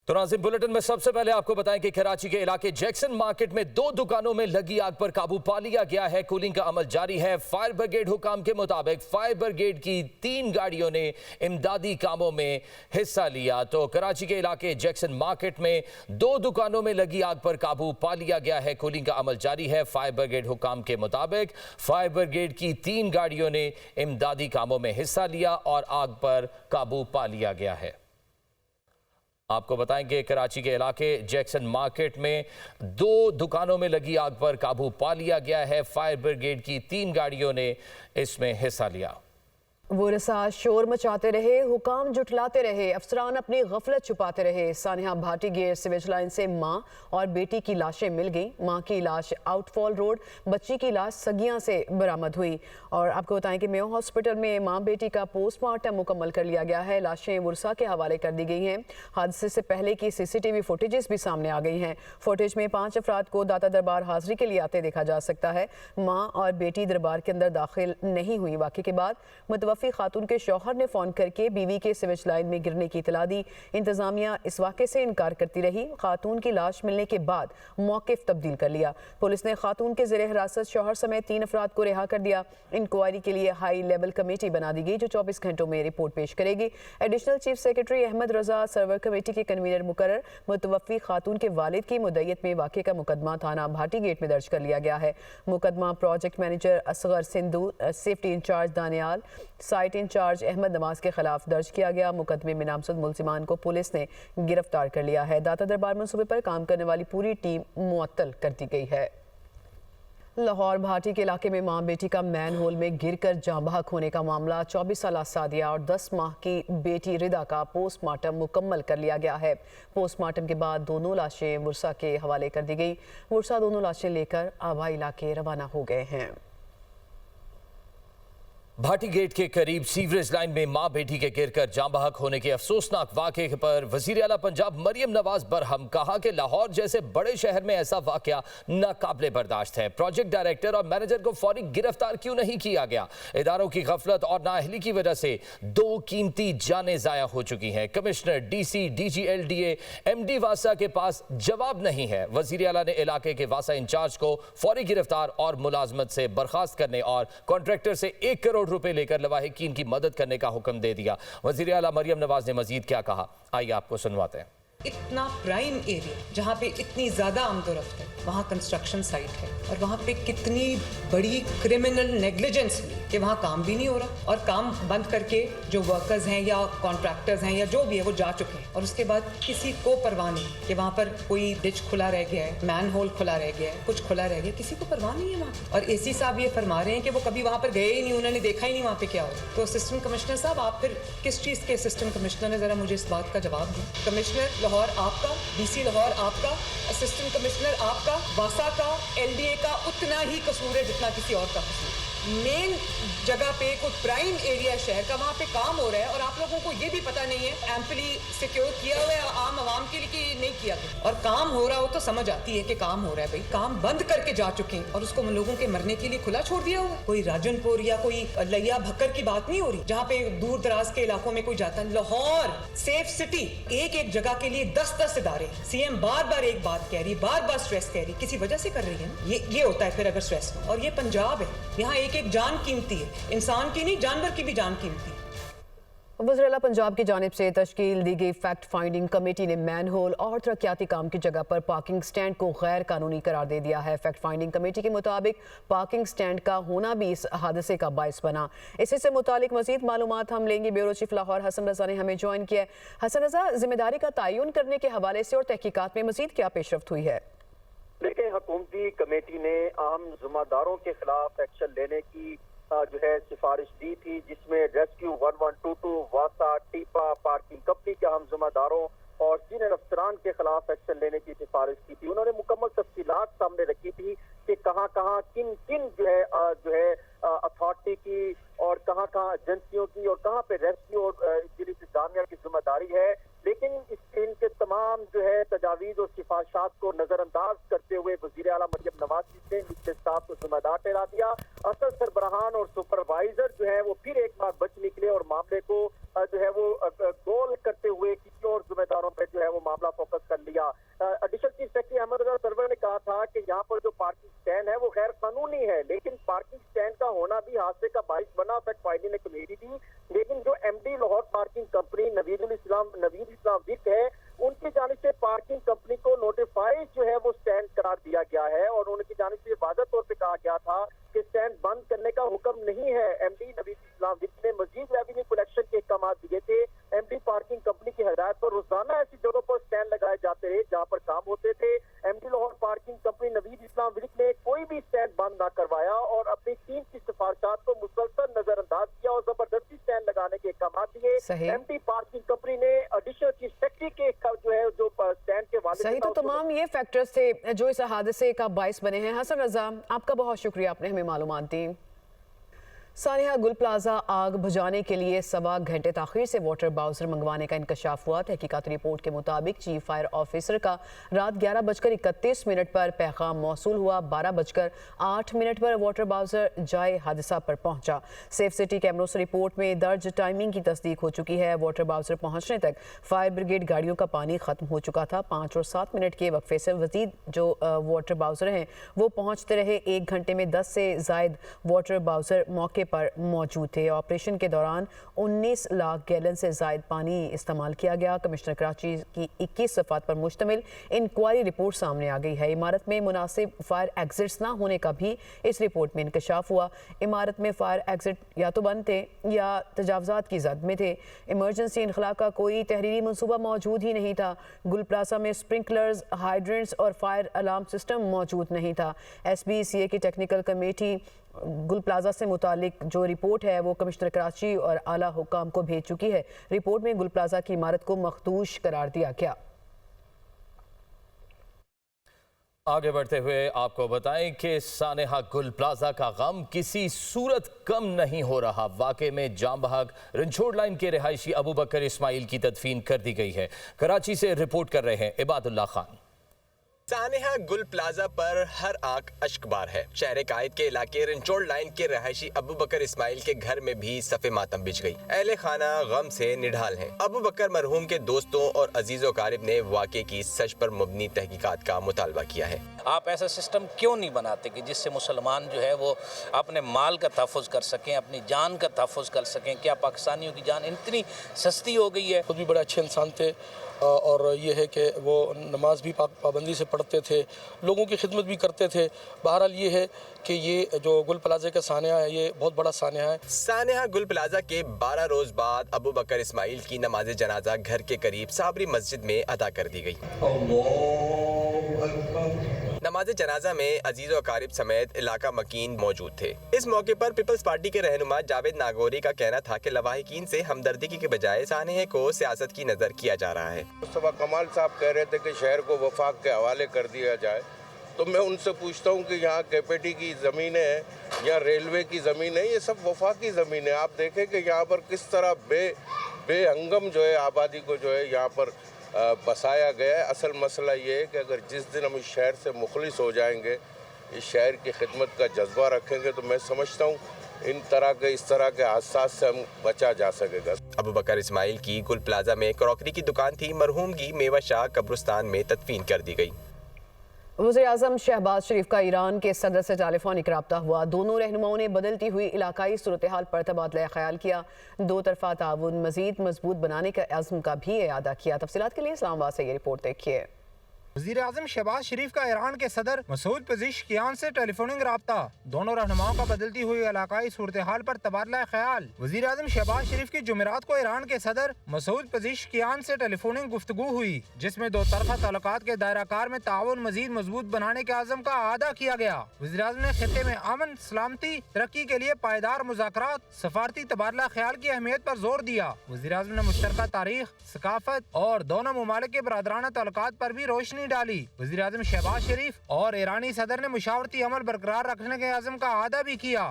तो नाज़रीन, बुलेटिन में सबसे पहले आपको बताएं कि कराची के इलाके जैक्सन मार्केट में 2 दुकानों में लगी आग पर काबू पा लिया गया है। कूलिंग का अमल जारी है। फायर ब्रिगेड हुकाम के मुताबिक फायर ब्रिगेड की 3 गाड़ियों ने इमदादी कामों में हिस्सा लिया। तो कराची के इलाके जैक्सन मार्केट में 2 दुकानों में लगी आग पर काबू पा लिया गया है। कूलिंग का अमल जारी है। फायर ब्रिगेड हुकाम के मुताबिक फायर ब्रिगेड की 3 गाड़ियों ने इमदादी कामों में हिस्सा लिया और आग पर काबू पा लिया गया है। आपको बताएंगे कराची के इलाके जैक्सन मार्केट में 2 दुकानों में लगी आग पर काबू पा लिया गया है। फायर ब्रिगेड की 3 गाड़ियों ने इसमें हिस्सा लिया। वो रसा शोर मचाते रहे, हुकाम जुटलाते रहे, अफसरान अपनी गफलत छुपाते रहे। Sania Bhati gate sewage line से मां और बेटी की लाशें मिल गईं। मां की लाश आउटफॉल रोड, बच्ची की लाश सगियां से बरामद हुई। और आपको बताएं कि मेयो हॉस्पिटल में मां बेटी का पोस्टमार्टम मुकम्मल कर लिया गया है। लाशें वुरसा के हवाले कर दी गई हैं। हादसे से पहले की CCTV फुटेजेस भी सामने आ गई हैं। फुटेज में 5 अफराद को दाता दरबार हाजिरी के लिए आते देखा जा सकता है। मां और बेटी दरबार के अंदर दाखिल नहीं हुई। वाक़े के बाद मुतवफ़्फ़ी खातून के शौहर ने फोन करके बीवी के सिवेज लाइन में गिरने की इतला दी। इंतजामिया इस वाक़े से इनकार करती रही। खातून की लाश मिलने के बाद मौक़िफ़ तब्दील कर लिया। पुलिस ने खातून के ज़ेरे हिरासत शौहर समेत 3 अफराद को रिहा कर दिया। इंक्वायरी के लिए हाई लेवल कमेटी बना दी गई जो 24 घंटों में रिपोर्ट पेश करेगी। एडिशनल चीफ सेक्रेटरी अहमद रजा सर्वर कमेटी के कन्वीनर मुकर्रर। मुतवफ़्फ़ी खातून के वालिद की मुद्दईयत में वाक़े का मुकदमा थाना भाटी गेट में दर्ज कर लिया गया है। मुकदमा project manager Asghar Sindhu, safety incharge Daniyal, site incharge Ahmad Nawaz के खिलाफ दर्ज किया गया। मुकदमे में नामजद मुलजिमान को पुलिस ने गिरफ्तार कर लिया है। दाता दरबार मंसूबे पर काम करने वाली पूरी टीम मुअत्तल कर दी गई है। लाहौर भाटी के इलाके में मां बेटी का मैन होल में गिरकर जाँ बहक होने का मामला। 24 साला सादिया और 10 माह की बेटी रिदा का पोस्टमार्टम मुकम्मल कर लिया गया है। पोस्टमार्टम के बाद दोनों लाशें वुरसा के हवाले कर दी गई। वुरसा दोनों लाशें लेकर आबा इलाके रवाना हो गए हैं। भाटी गेट के करीब सीवरेज लाइन में मां बेटी के गिरकर जाँ बहक होने के अफसोसनाक वाक़े पर वज़ीर आला पंजाब मरियम नवाज बरहम कहा कि लाहौर जैसे बड़े शहर में ऐसा वाक़या नाकाबिले बर्दाश्त है। प्रोजेक्ट डायरेक्टर और मैनेजर को फौरी गिरफ्तार क्यों नहीं किया गया? इदारों की गफलत और नाअहली की वजह से 2 कीमती जानें ज़ाया हो चुकी हैं। Commissioner, DC, DG LDA, MD वासा के पास जवाब नहीं है। वज़ीर आला ने इलाके के वासा इंचार्ज को फौरी गिरफ्तार और मुलाजमत से बर्खास्त करने और कॉन्ट्रैक्टर से 1 करोड़ रुपए लेकर लवाहिकीन की मदद करने का हुक्म दे दिया। वज़ीर आला मरियम नवाज ने मजीद क्या कहा, आइए आपको सुनवाते हैं। इतना प्राइम एरिया जहाँ पे इतनी ज़्यादा आमदोरफ्त है, वहाँ कंस्ट्रक्शन साइट है और वहाँ पे कितनी बड़ी क्रिमिनल नेग्लिजेंस हुई कि वहाँ काम भी नहीं हो रहा और काम बंद करके जो वर्कर्स हैं या कॉन्ट्रैक्टर्स हैं या जो भी है वो जा चुके हैं और उसके बाद किसी को परवाह नहीं कि वहाँ पर कोई डिच खुला रह गया है, मैन होल खुला रह गया है, कुछ खुला रह गया, किसी को परवाह नहीं है वहाँ पर। और AC साहब ये फरमा रहे हैं कि वो कभी वहाँ पर गए ही नहीं, उन्होंने देखा ही नहीं वहाँ पे क्या हो। तो असिस्टेंट कमिश्नर साहब, आप फिर किस चीज़ के असिस्टेंट कमिश्नर है, ज़रा मुझे इस बात का जवाब दें। कमिश्नर लाहौर आपका, DC लाहौर आपका, असिस्टेंट कमिश्नर आपका, वासा का, LDA का उतना ही कसूर है जितना किसी और का कसूर। मेन जगह पे कोई प्राइम एरिया शहर का वहाँ पे काम हो रहा है और आप लोगों को ये भी पता नहीं है एम्पली सिक्योर किया हुआ है आम आवाम के लिए कि नहीं किया गया। और काम हो रहा हो तो समझ आती है कि काम हो रहा है भाई, काम बंद करके जा चुके हैं और उसको लोगों के मरने के लिए खुला छोड़ दिया हुआ। कोई राजनपुर या कोई लैया भक्कर की बात नहीं हो रही जहाँ पे दूर दराज के इलाकों में कोई जाता है। लाहौर सेफ सिटी, एक जगह के लिए 10-10 इदारे। CM बार-बार एक बात कह रही, बार-बार स्ट्रेस कह रही, किसी वजह से कर रही है। ये होता है फिर अगर स्ट्रेस हो। और ये पंजाब है, यहाँ एक जान कीमती है, इंसान की नहीं जानवर की भी जान कीमती है। वज़ीर आला पंजाब की जानिब से तश्कील दी गई फैक्ट फाइंडिंग कमेटी ने मैन होल और तरक्याती काम की जगह पर पार्किंग स्टैंड को गैर कानूनी करार दे दिया है। फैक्ट फाइंडिंग कमेटी के मुताबिक पार्किंग स्टैंड का होना भी इस हादसे का बायस बना। इसी से मुतालिक मजीद मालूमात हम लेंगे। ब्यूरो चीफ लाहौर हसन रजा ने हमें ज्वाइन किया है। हसन रजा, जिम्मेदारी का तयन करने के हवाले से और तहकीकात में मजीद क्या पेशरफ्त हुई है? देखिए, हुकूमती कमेटी ने आम जिम्मेदारों के खिलाफ एक्शन लेने की जो है सिफारिश दी थी, जिसमें रेस्क्यू 1122, वासा, टीपा, पार्किंग कंपनी के आम जिम्मेदारों और सीनियर अफसरान के खिलाफ एक्शन लेने की सिफारिश की थी। उन्होंने मुकम्मल तफसीलात सामने रखी थी कि कहाँ किन जो है अथॉरिटी की और कहाँ एजेंसियों की और कहाँ पे रेस्क्यू और इंतजामिया की जिम्मेदारी है। लेकिन इनके तमाम जो है तजावीज़ और सिफारिशात को नजरअंदाज करते हुए वज़ीर आला मरियम नवाज ने निचले स्टाफ को जिम्मेदार ठहरा दिया। असल सरबराहान और सुपरवाइजर जो है वो फिर एक बार बच निकले और मामले को جو ہے وہ گول کرتے ہوئے کسی اور ذمہ داروں پہ جو ہے وہ معاملہ فوکس کر لیا. Additional chief secretary Ahmad Raza سرور نے کہا تھا کہ یہاں پر جو پارکنگ اسٹینڈ ہے وہ غیر قانونی ہے, لیکن پارکنگ اسٹینڈ کا ہونا بھی حادثے کا باعث بنا. فیکٹ فائنڈنگ نے کمیٹی دی, لیکن جو M D Lahore parking company Naveed Islam وک ہے, ان کی جانب سے پارکنگ کمپنی کو نوٹیفائی جو ہے وہ اسٹینڈ قرار دیا گیا ہے, اور ان کی جانب سے واضح طور پہ کہا گیا تھا کہ اسٹینڈ بند کرنے کا حکم نہیں ہے. ایم ڈی نوید اسلام وک نے مزید ریونیو کلیکشن کے احکامات دیے تھے. ایم ڈی پارکنگ کمپنی کی ہدایت پر روزانہ ایسی جگہوں پر اسٹینڈ لگائے جاتے رہے جہاں پر کام ہوتے تھے. M D Lahore parking company Naveed Islam وک نے کوئی بھی اسٹینڈ بند نہ کروایا اور اپنی ٹیم کی سفارشات کو مسلسل نظر انداز کیا اور زبردستی اسٹینڈ لگانے کے احکامات دیے. ایم ڈی پارکنگ کمپنی نے ایڈیشنل چیف سیکرٹری کے جو ہے جو اسٹینڈ کے والد صحیح. تو تمام یہ فیکٹرز تھے جو اس حادثے کا باعث بنے ہیں. حسن رضا, آپ کا بہت شکریہ, آپ نے ہمیں معلومات دی. سانحہ گل پلازا آگ بجھانے کے لیے 1.25 گھنٹے تاخیر سے واٹر باؤزر منگوانے کا انکشاف ہوا. تحقیقات رپورٹ کے مطابق چیف فائر آفیسر کا رات 11:31 پر پیغام موصول ہوا. 12:08 پر واٹر باؤزر جائے حادثہ پر پہنچا. سیف سٹی کیمروں سے رپورٹ میں درج ٹائمنگ کی تصدیق ہو چکی ہے. واٹر باؤزر پہنچنے تک فائر بریگیڈ گاڑیوں کا پانی ختم ہو چکا تھا. 5 اور 7 منٹ کے وقفے سے مزید جو واٹر باؤزر ہیں وہ پہنچتے رہے. 1 گھنٹے میں 10 سے زائد واٹر باؤزر موقع پر موجود تھے. آپریشن کے دوران 19 لاکھ گیلن سے زائد پانی استعمال کیا گیا. کمشنر کراچی کی 21 صفحات پر مشتمل انکوائری رپورٹ سامنے آ گئی ہے. عمارت میں مناسب فائر ایگزٹس نہ ہونے کا بھی اس رپورٹ میں انکشاف ہوا. عمارت میں فائر ایگزٹ یا تو بند تھے یا تجاوزات کی زد میں تھے. ایمرجنسی انخلاء کا کوئی تحریری منصوبہ موجود ہی نہیں تھا. گل پلازا میں سپرنکلرز, ہائیڈرنٹس اور فائر الارم سسٹم موجود نہیں تھا. ایس بی سی اے کی ٹیکنیکل کمیٹی گل پلازا سے متعلق جو رپورٹ ہے وہ کمشنر کراچی اور اعلیٰ حکام کو بھیج چکی ہے. رپورٹ میں گل پلازا کی عمارت کو مخدوش قرار دیا گیا. آگے بڑھتے ہوئے آپ کو بتائیں کہ سانحہ گل پلازا کا غم کسی صورت کم نہیں ہو رہا. واقعے میں جام بحق رنچھوڑ لائن کے رہائشی ابو بکر اسماعیل کی تدفین کر دی گئی ہے. کراچی سے رپورٹ کر رہے ہیں عباد اللہ خان. سانحہ گل پلازا پر ہر آنکھ اشک بار ہے. شہر قائد کے علاقے رنچوڑ لائن کے رہائشی ابو بکر اسماعیل کے گھر میں بھی صف ماتم بچھ گئی. اہل خانہ غم سے نڈھال ہیں. ابو بکر مرحوم کے دوستوں اور عزیز و اقارب نے واقعے کی سچ پر مبنی تحقیقات کا مطالبہ کیا ہے. آپ ایسا سسٹم کیوں نہیں بناتے کہ جس سے مسلمان جو ہے وہ اپنے مال کا تحفظ کر سکیں, اپنی جان کا تحفظ کر سکیں. کیا پاکستانیوں کی جان اتنی سستی ہو گئی ہے؟ خود بھی بڑے اچھے انسان تھے اور یہ ہے کہ وہ نماز بھی پابندی سے پڑھتے تھے, لوگوں کی خدمت بھی کرتے تھے. بہرحال یہ ہے کہ یہ جو گل پلازا کا سانحہ ہے یہ بہت بڑا سانحہ ہے. سانحہ گل پلازا کے 12 روز بعد ابو بکر اسماعیل کی نماز جنازہ گھر کے قریب صابری مسجد میں ادا کر دی گئی. نماز جنازہ میں عزیز و اقارب سمیت علاقہ مکین موجود تھے. اس موقع پر پیپلز پارٹی کے رہنما جاوید ناگوری کا کہنا تھا کہ لواحقین سے ہمدردی کے بجائے سانحے کو سیاست کی نظر کیا جا رہا ہے. مصطفیٰ کمال صاحب کہہ رہے تھے کہ شہر کو وفاق کے حوالے کر دیا جائے, تو میں ان سے پوچھتا ہوں کہ یہاں کیپیٹی کی زمینیں ہیں یا ریلوے کی زمینیں, یہ سب وفاقی زمینیں. آپ دیکھیں کہ یہاں پر کس طرح بے ہنگم جو ہے آبادی کو جو ہے یہاں پر بسایا گیا ہے. اصل مسئلہ یہ ہے کہ اگر جس دن ہم اس شہر سے مخلص ہو جائیں گے, اس شہر کی خدمت کا جذبہ رکھیں گے, تو میں سمجھتا ہوں اس طرح کے حادثات سے ہم بچا جا سکے گا. ابو بکر اسماعیل کی گل پلازا میں کراکری کی دکان تھی. مرحوم کی میوہ شاہ قبرستان میں تدفین کر دی گئی. وزیر اعظم شہباز شریف کا ایران کے صدر سے ٹیلیفونک رابطہ ہوا. دونوں رہنماؤں نے بدلتی ہوئی علاقائی صورتحال پر تبادلہ خیال کیا. دو طرفہ تعاون مزید مضبوط بنانے کا عزم کا بھی اعادہ کیا. تفصیلات کے لیے اسلام آباد سے یہ رپورٹ دیکھیے. وزیر اعظم شہباز شریف کا ایران کے صدر مسعود پزشکیان سے ٹیلیفونک رابطہ. دونوں رہنماؤں کا بدلتی ہوئی علاقائی صورتحال پر تبادلہ خیال. وزیر اعظم شہباز شریف کی جمعرات کو ایران کے صدر مسعود پزشکیان سے ٹیلیفونک گفتگو ہوئی, جس میں دو طرفہ تعلقات کے دائرہ کار میں تعاون مزید مضبوط بنانے کے عزم کا اعادہ کیا گیا. وزیر اعظم نے خطے میں امن, سلامتی, ترقی کے لیے پائیدار مذاکرات, سفارتی تبادلہ خیال کی اہمیت پر زور دیا. وزیر اعظم نے مشترکہ تاریخ, ثقافت اور دونوں ممالک کے برادرانہ تعلقات پر بھی روشنی ڈالی. وزیر اعظم شہباز شریف اور ایرانی صدر نے مشاورتی عمل برقرار رکھنے کے عزم کا اعادہ بھی کیا.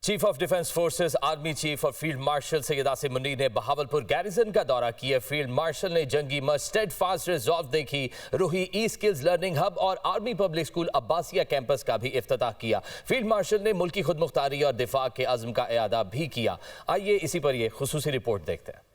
Chief of defence forces army chief और फील्ड मार्शल सैयद आसिम मुनीर ने बहावलपुर गैरिसन का दौरा किया। फील्ड मार्शल ने जंगी मर्ज स्टेडफास्ट रिजॉल्व देखी। रोही ई स्किल्स लर्निंग हब और army public school Abbasiya campus का भी इफ्तिताह किया। फील्ड मार्शल ने मुल्की खुद मुख्तारी और दिफा के अज़्म का इआदा भी किया। आइए इसी पर ये खुसूसी रिपोर्ट देखते हैं।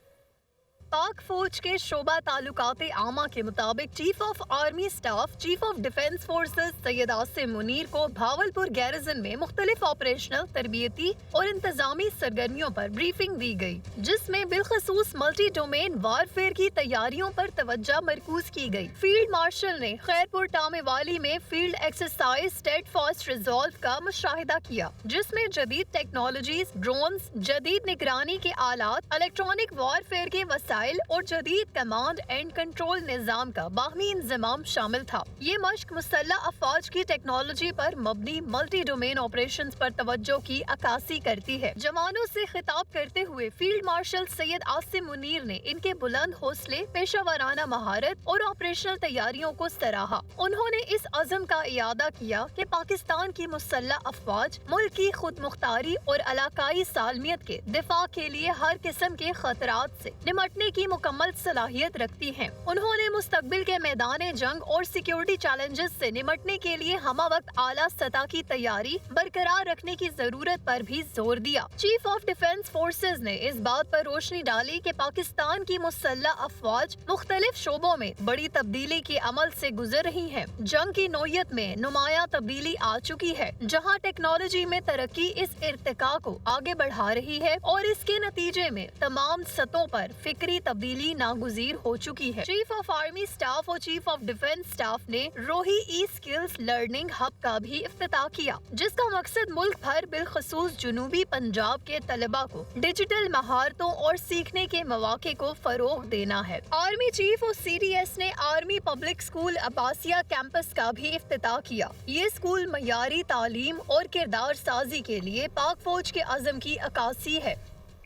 पाक फौज के शोबा तालुकाते आमा के मुताबिक chief of army staff chief of defence forces Syed Asim Munir को भावलपुर गैरिसन में मुख्तलिफ ऑपरेशनल, तरबियती और इंतजामी सरगर्मियों पर ब्रीफिंग दी गई, जिसमें बिलखसूस मल्टी डोमेन वारफेयर की तैयारियों पर तवज्जो मरकूज की गई। फील्ड मार्शल ने खैरपुर टामेवाली में फील्ड एक्सरसाइज स्टेडफास्ट रिजॉल्व का मुशाहिदा किया, जिसमें जदीद टेक्नोलॉजीज, ड्रोन्स, जदीद निगरानी के आलात, इलेक्ट्रॉनिक वारफेयर के वसाइल और जदीद कमांड एंड कंट्रोल निजाम का बाहमी इंजमाम शामिल था। ये मश्क मुसल्लह अफवाज की टेक्नोलॉजी पर मबनी मल्टी डोमेन ऑपरेशन पर तवज्जो की अक्कासी करती है। जवानों से खिताब करते हुए फील्ड मार्शल सैयद आसिम मुनीर ने इनके बुलंद हौसले, पेशावराना महारत और ऑपरेशनल तैयारियों को सराहा। उन्होंने इस अज़म का इयादा किया कि पाकिस्तान की मुसल्लह अफवाज मुल्क की खुद मुख्तारी और इलाकाई सालमियत के दिफा के लिए हर किस्म के खतरात से निमटने की मुकम्मल सलाहियत रखती हैं। उन्होंने मुस्तकबिल के मैदान जंग और सिक्योरिटी चैलेंजेस से निमटने के लिए हमा वक्त आला सतह की तैयारी बरकरार रखने की जरूरत पर भी जोर दिया। चीफ ऑफ डिफेंस फोर्सेस ने इस बात पर रोशनी डाली कि पाकिस्तान की मुसल्लह अफवाज मुख्तलिफ शोबों में बड़ी तब्दीली के अमल से गुजर रही है। जंग की नोयत में नुमाया तब्दीली आ चुकी है, जहाँ टेक्नोलॉजी में तरक्की इस इर्तिका को आगे बढ़ा रही है और इसके नतीजे में तमाम सतहों पर फिक्री तब्दीली नागुज़ीर हो चुकी है। चीफ ऑफ आर्मी स्टाफ और चीफ ऑफ डिफेंस स्टाफ ने रोही ई स्किल्स लर्निंग हब का भी इफ्तिताह किया, जिसका मकसद मुल्क भर बिलखसूस जुनूबी पंजाब के तलबा को डिजिटल महारतों और सीखने के मौके को फरोग देना है। आर्मी चीफ और CDS ने army public school Abbasiya campus का भी इफ्तिताह किया। ये स्कूल मयारी तालीम और किरदार साजी के लिए पाक फौज के अज़म की अक्कासी है।